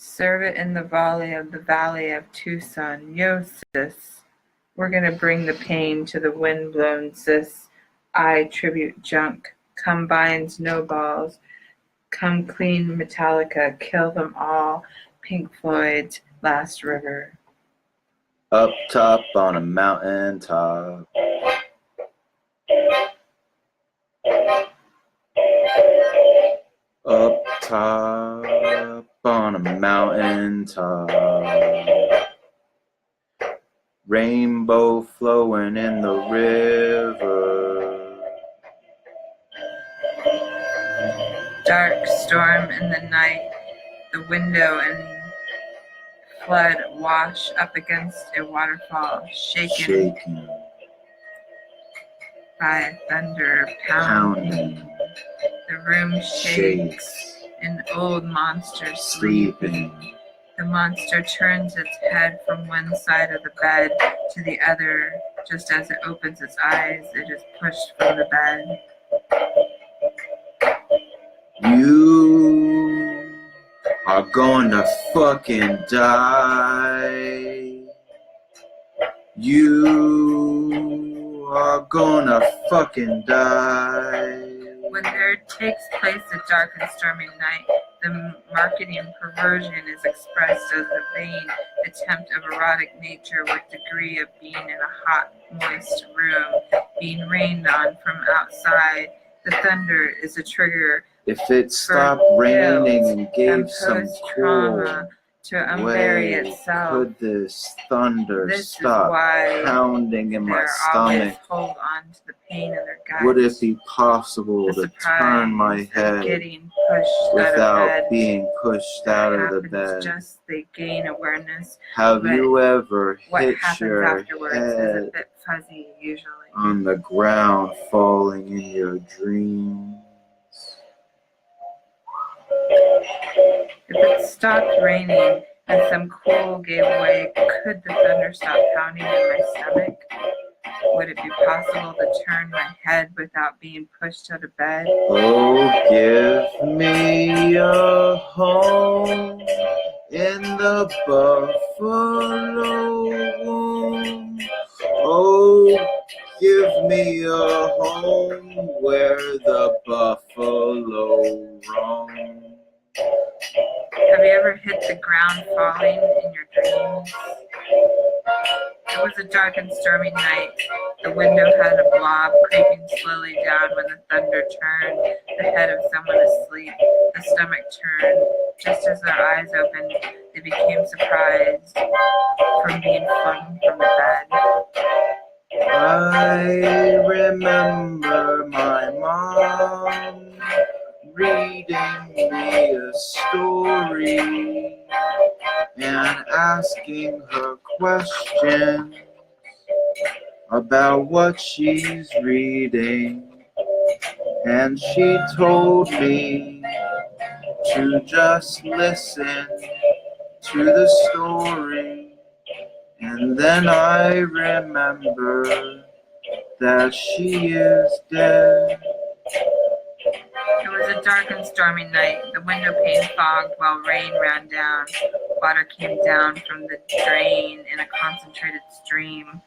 Serve it in the valley of Tucson. Yo, sis, we're gonna bring the pain to the windblown sis. I tribute junk. Come binds no balls. Come clean Metallica. Kill them all. Pink Floyd's Last River. Up top on a mountain top. Up top on a mountain top. Rainbow flowing in the river. Dark storm in the night. The window and flood wash up against a waterfall, shaken by thunder pounding. The room shakes. An old monster sleeping. The monster turns its head from one side of the bed to the other. Just as it opens its eyes, it is pushed from the bed. You are gonna fucking die. You are gonna fucking die. When there takes place a dark and stormy night, the marketing perversion is expressed as a vain attempt of erotic nature with degree of being in a hot, moist room, being rained on from outside. The thunder is a trigger. If it stopped raining and gave some cool to unbury itself, could this thunder this stop pounding in my stomach? Hold on to the pain in their guts. Would it be possible to turn my head without being pushed out of the bed? Just they gain awareness. Have you ever hit your head is a bit fuzzy, usually on the ground, falling in your dreams? If it stopped raining and some cool gave way, could the thunder stop pounding in my stomach? Would it be possible to turn my head without being pushed out of bed? Oh, give me a home in the buffalo womb. Oh, give me a home where the buffalo roam. Have you ever hit the ground falling in your dreams? It was a dark and stormy night. The window had a blob creeping slowly down when the thunder turned the head of someone asleep. The stomach turned. Just as their eyes opened, they became surprised from being flung from the bed. I remember my mom reading me a story and asking her questions about what she's reading, and she told me to just listen to the story. And then I remember that she is dead. It was a dark and stormy night. The window pane fogged while rain ran down. Water came down from the drain in a concentrated stream.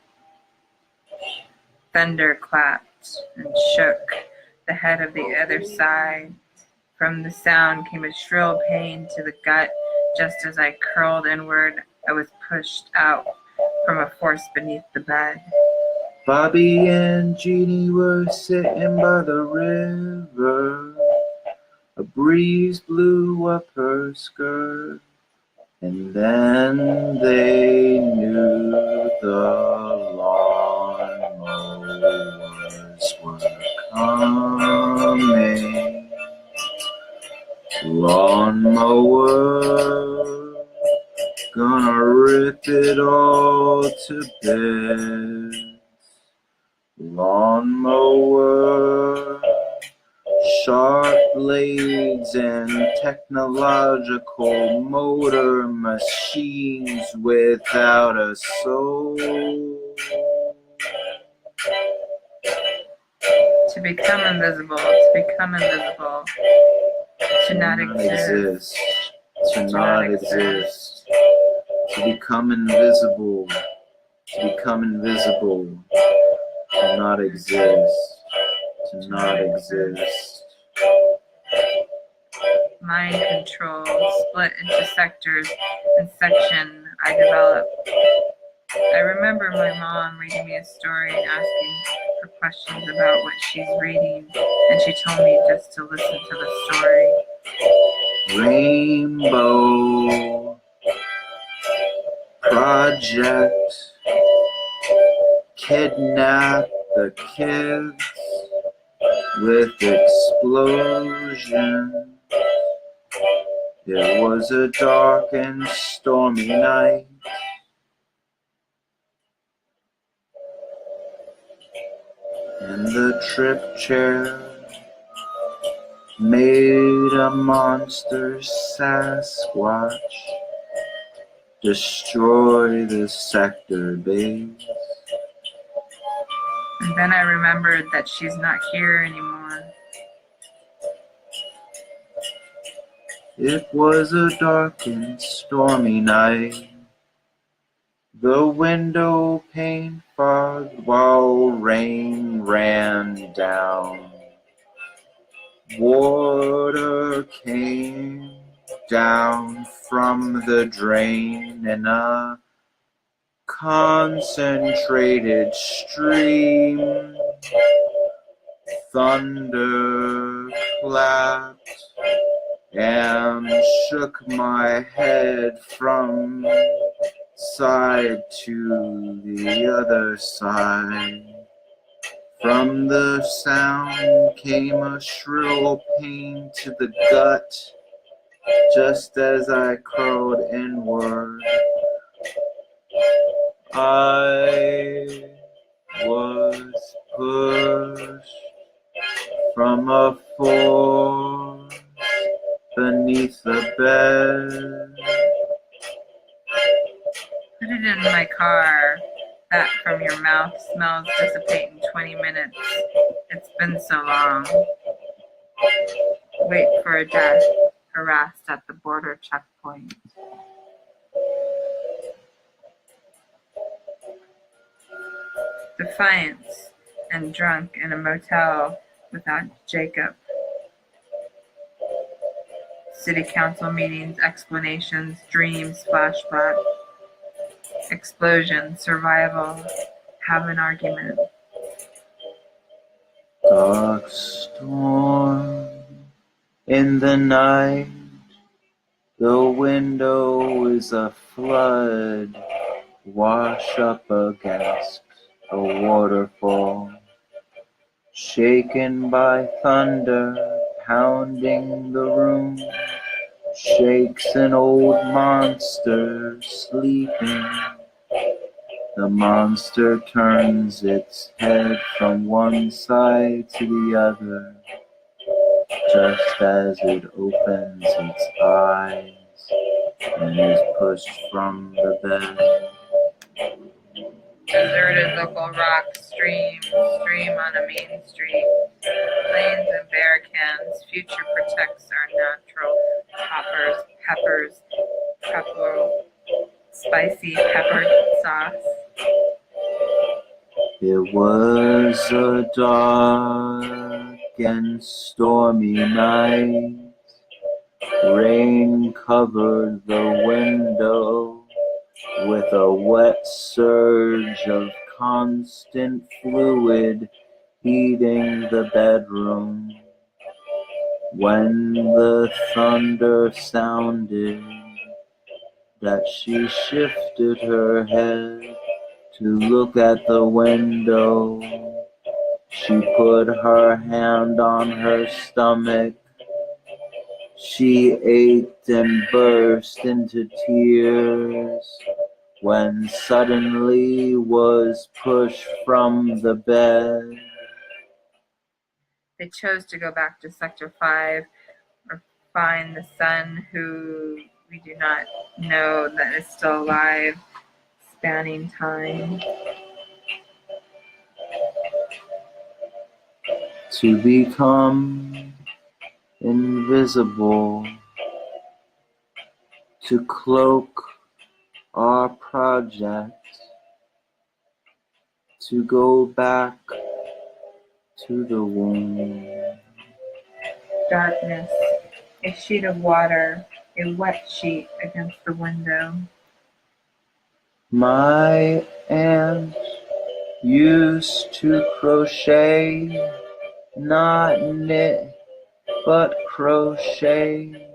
Thunder clapped and shook the head of the other side. From the sound came a shrill pain to the gut. Just as I curled inward, I was pushed out from a force beneath the bed. Bobby and Jeannie were sitting by the river. A breeze blew up her skirt, and then they knew the lawnmowers were coming. Lawnmower, gonna rip it all to bits. Lawnmower, sharp blades and technological motor machines without a soul. To become invisible, to not exist. to not exist, to become invisible, to become invisible, to not exist, to not exist. Mind control, split into sectors and section I developed. I remember my mom reading me a story and asking her questions about what she's reading, and she told me just to listen to the story. Rainbow Project, kidnap the kids with explosion. It was a dark and stormy night. And the trip chair made a monster Sasquatch destroy the sector base. And then I remembered that she's not here anymore. It was a dark and stormy night. The window pane fogged while rain ran down. Water came down from the drain in a concentrated stream. Thunder clapped and shook my head from side to the other side. From the sound came a shrill pain to the gut, just as I curled inward. I was pushed from a force beneath the bed. Put it in my car. That from your mouth smells dissipate in 20 minutes. It's been so long. Wait for a death, harassed at the border checkpoint. Defiance and drunk in a motel without Jacob. City council meetings, explanations, dreams, flashback. Explosion, survival, have an argument. Dark storm in the night, the window is a flood, wash up against a waterfall, shaken by thunder, pounding the room, shakes an old monster sleeping. The monster turns its head from one side to the other, just as it opens its eyes and is pushed from the bed. Deserted local rock stream on a main street. Planes and bear cans. Future protects our natural peppers, spicy pepper sauce. It was a dark and stormy night. Rain covered the window with a wet surge of constant fluid heating the bedroom. When the thunder sounded, that she shifted her head to look at the window. She put her hand on her stomach. She ached and burst into tears when suddenly was pushed from the bed. They chose to go back to Sector 5 or find the son who we do not know that is still alive, spanning time. To become invisible, to cloak our project, to go back to the womb. Darkness, a sheet of water, a wet sheet against the window. My aunt used to crochet, not knit, but crochet.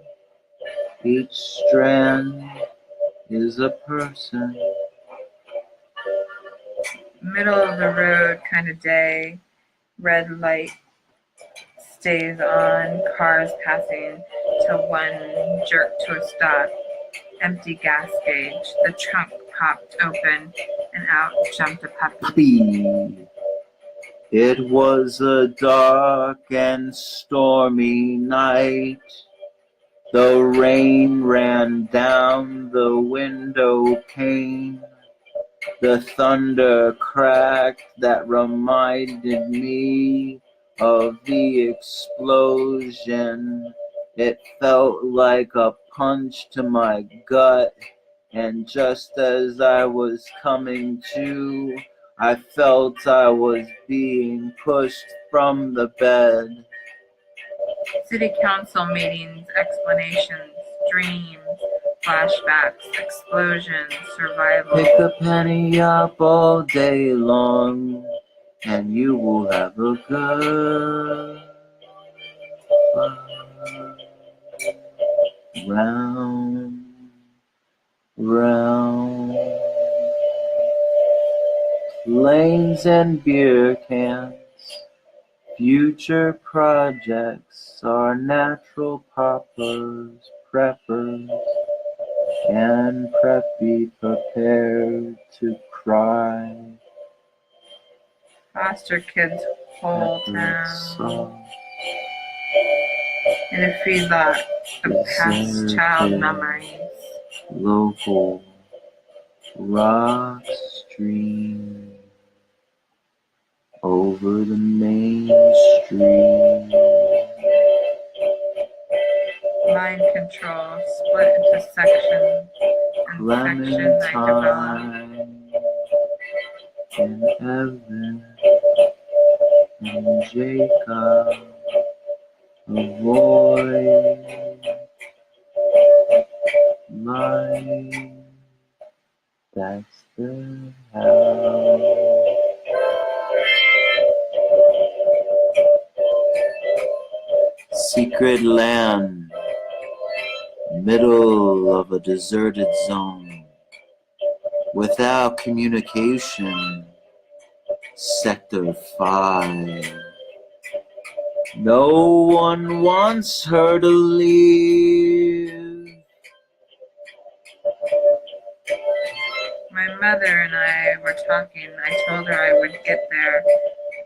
Each strand is a person. Middle of the road kind of day, red light stays on, cars passing till one jerked to a stop. Empty gas gauge, the trunk popped open and out jumped a puppy. It was a dark and stormy night. The rain ran down the window pane. The thunder cracked that reminded me of the explosion. It felt like a punch to my gut, and just as I was coming to, I felt I was being pushed from the bed. City council meetings, explanations, dreams, flashbacks, explosions, survival. Pick a penny up all day long, and you will have a good round, round. Lanes and beer cans, future projects are natural poppers, preppers, and preppy prepared to cry. Foster kids whole town. In a feedlot of past child memories. Local rock stream over the main street. Mind control, split into sections, and sections I developed. And Evan and Jacob avoid life. That's the house. Secret land, middle of a deserted zone, without communication. Sector 5. No one wants her to leave. My mother and I were talking. I told her I would get there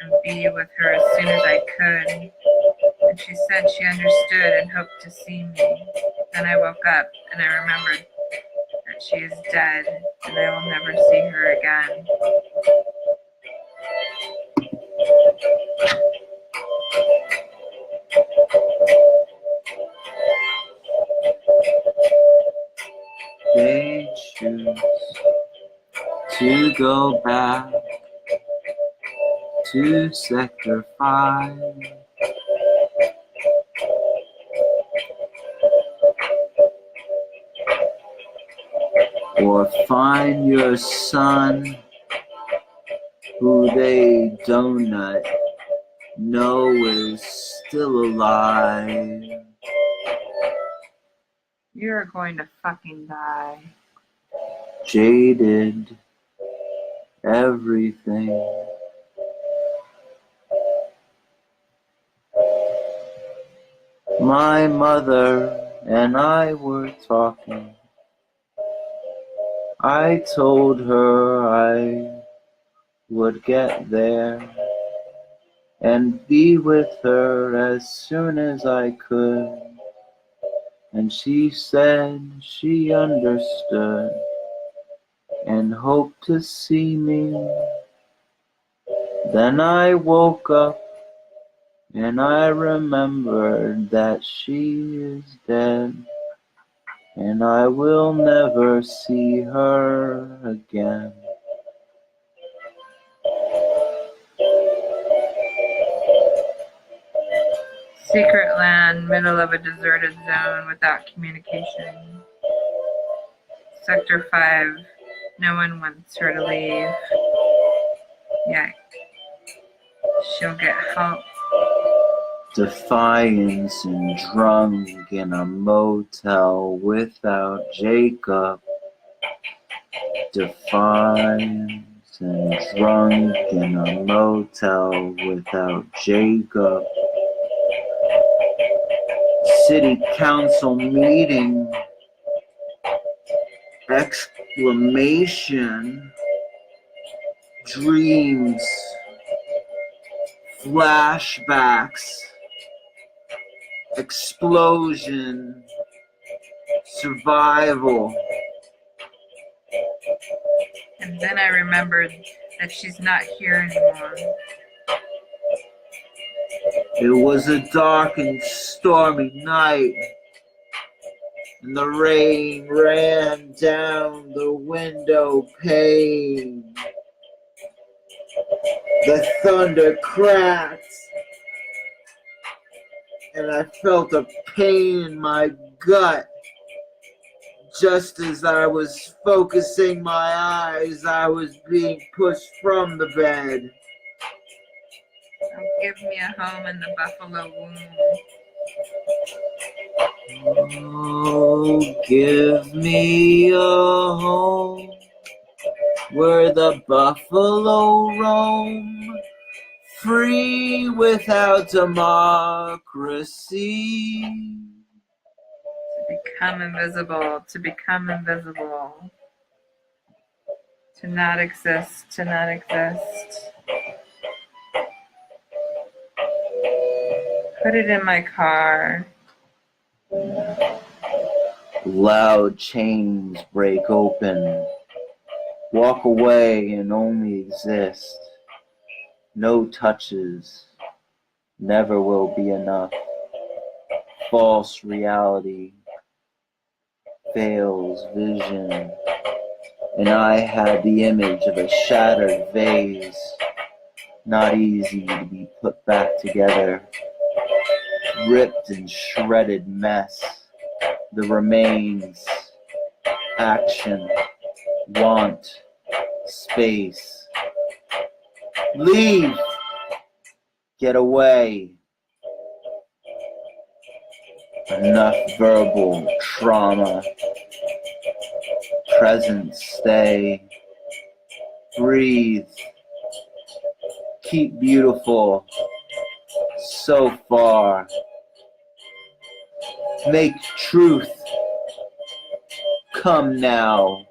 and be with her as soon as I could. And she said she understood and hoped to see me. Then I woke up and I remembered that she is dead and I will never see her again. They choose to go back to Sector 5. Or find your son who they donut know is still alive. You're going to fucking die. Jaded, everything. My mother and I were talking. I told her I would get there and be with her as soon as I could. And she said she understood and hoped to see me. Then I woke up and I remembered that she is dead. and I will never see her again. Secret land, middle of a deserted zone without communication. Sector 5, no one wants her to leave. Yeah, she'll get help. Defiance and drunk in a motel without Jacob. Defiance and drunk in a motel without Jacob. City council meeting. Exclamation. Dreams. Flashbacks. Explosion. Survival. And then I remembered that she's not here anymore. It was a dark and stormy night, and the rain ran down the window pane. The thunder cracked, and I felt a pain in my gut. Just as I was focusing my eyes, I was being pushed from the bed. Oh, give me a home in the buffalo womb. Oh, give me a home where the buffalo roam, free without democracy. To become invisible, to become invisible. To not exist, to not exist. Put it in my car. Loud chains break open. Walk away and only exist. No touches, never will be enough. False reality, fails vision. And I had the image of a shattered vase, not easy to be put back together. Ripped and shredded mess, the remains, action, want, space. Leave! Get away! Enough verbal trauma. Present stay. Breathe. Keep beautiful. So far. Make truth come now,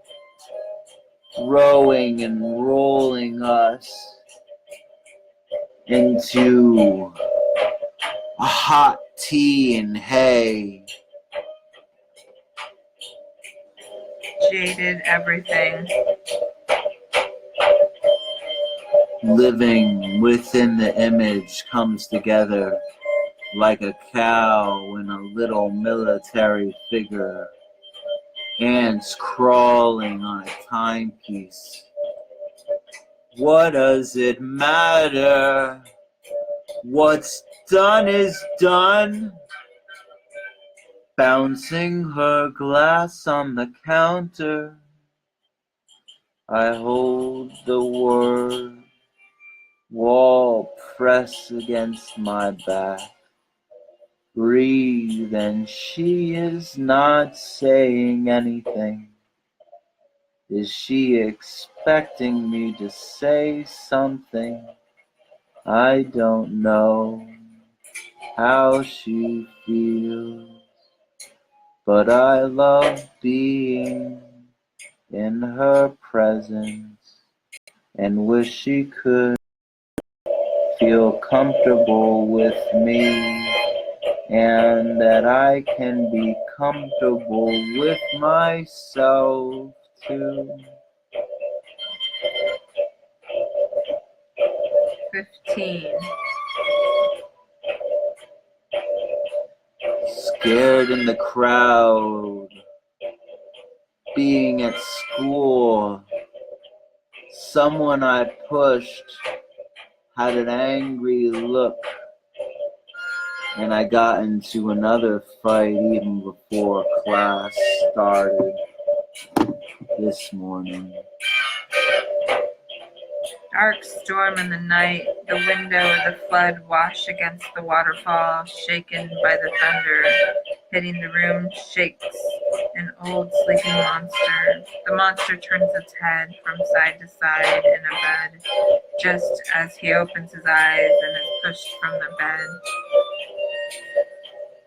rowing and rolling us into a hot tea and hay. Jaded everything. Living within the image comes together like a cow in a little military figure, ants crawling on a timepiece. What does it matter? What's done is done. Bouncing her glass on the counter, I hold the word, wall pressed against my back. Breathe, and she is not saying anything. Is she expecting me to say something? I don't know how she feels, but I love being in her presence and wish she could feel comfortable with me, and that I can be comfortable with myself too. 15. Scared in the crowd, being at school. Someone I pushed had an angry look, and I got into another fight even before class started this morning. Dark storm in the night, the window of the flood washed against the waterfall, shaken by the thunder. Hitting the room shakes an old sleeping monster. The monster turns its head from side to side in a bed, just as he opens his eyes and is pushed from the bed.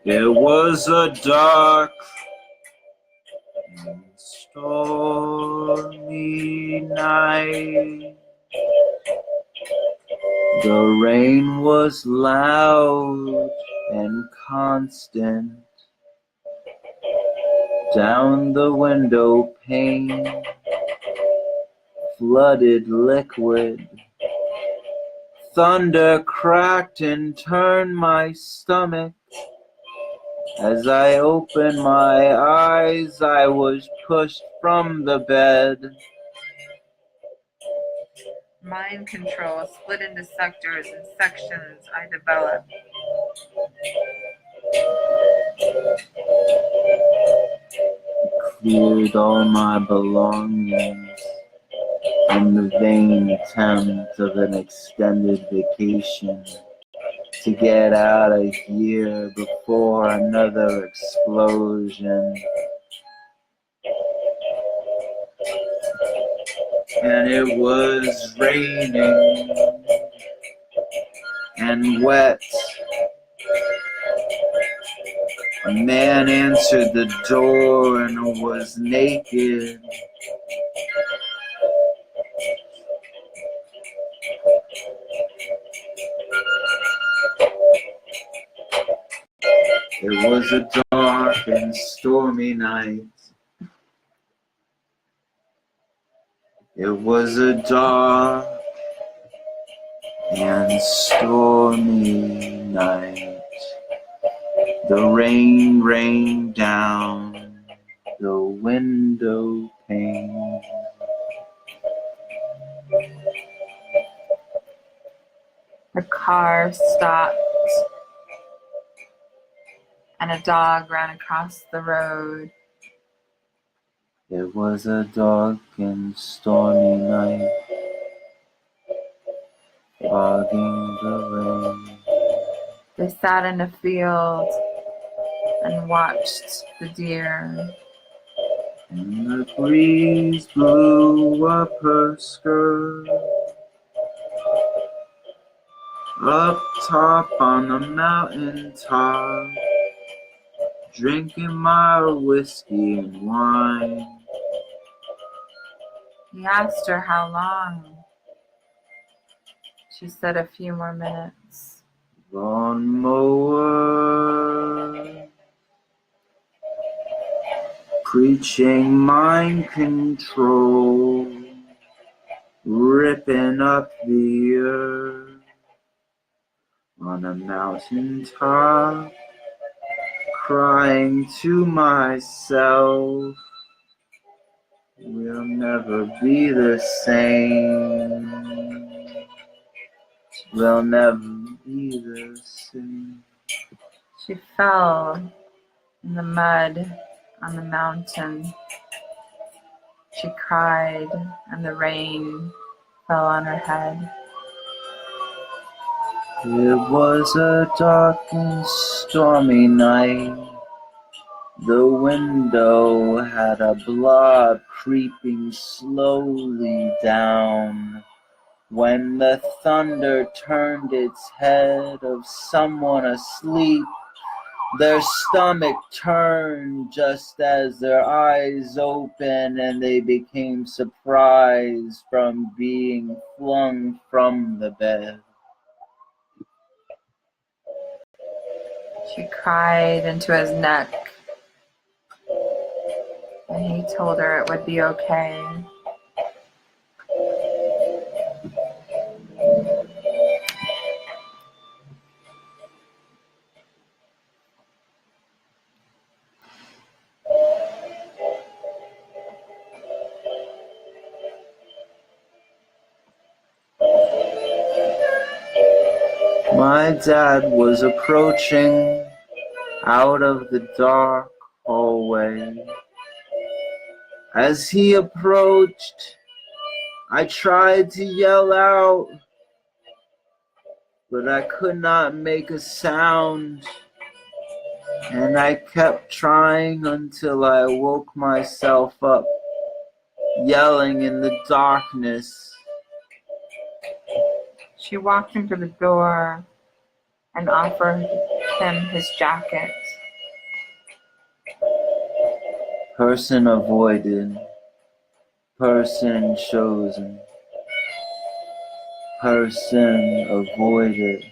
It was a dark and stormy night. The rain was loud and constant. Down the window pane, flooded liquid. Thunder cracked and turned my stomach. As I opened my eyes, I was pushed from the bed. Mind control split into sectors and sections I developed. Cleared all my belongings in the vain attempt of an extended vacation to get out of here before another explosion. And it was raining and wet. A man answered the door and was naked. It was a dark and stormy night. It was a dark and stormy night. The rain rained down the window pane. The car stopped, and a dog ran across the road. It was a dark and stormy night, fogging the rain. They sat in a field and watched the deer. And the breeze blew up her skirt. Up top on the mountain top, drinking my whiskey and wine. He asked her how long. She said a few more minutes. One more. Preaching mind control, ripping up the earth. On a mountain top, crying to myself, we'll never be the same. We'll never be the same. She fell in the mud on the mountain. She cried, and the rain fell on her head. It was a dark and stormy night. The window had a blob creeping slowly down when the thunder turned its head of someone asleep. Their stomach turned just as their eyes opened, and they became surprised from being flung from the bed. She cried into his neck, and he told her it would be okay. My dad was approaching out of the dark hallway. As he approached, I tried to yell out, but I could not make a sound, and I kept trying until I woke myself up, yelling in the darkness. She walked him to the door and offered him his jacket. Person avoided, person chosen, person avoided,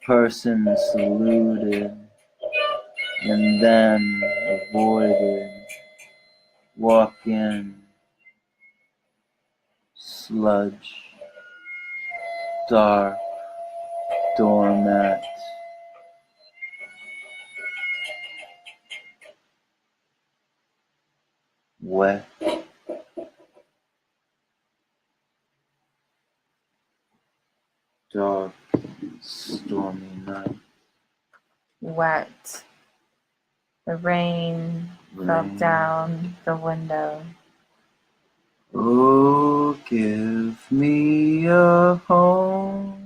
person saluted, and then avoided. Walk in, sludge, dark, doormat. Wet, dark, stormy night. Wet. The rain fell Rain. down the window. Oh, give me a home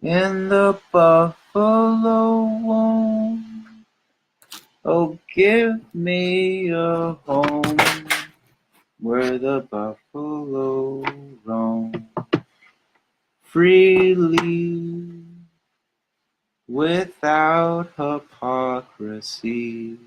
in the buffalo womb. Oh, give me a home where the buffalo roam freely without hypocrisy.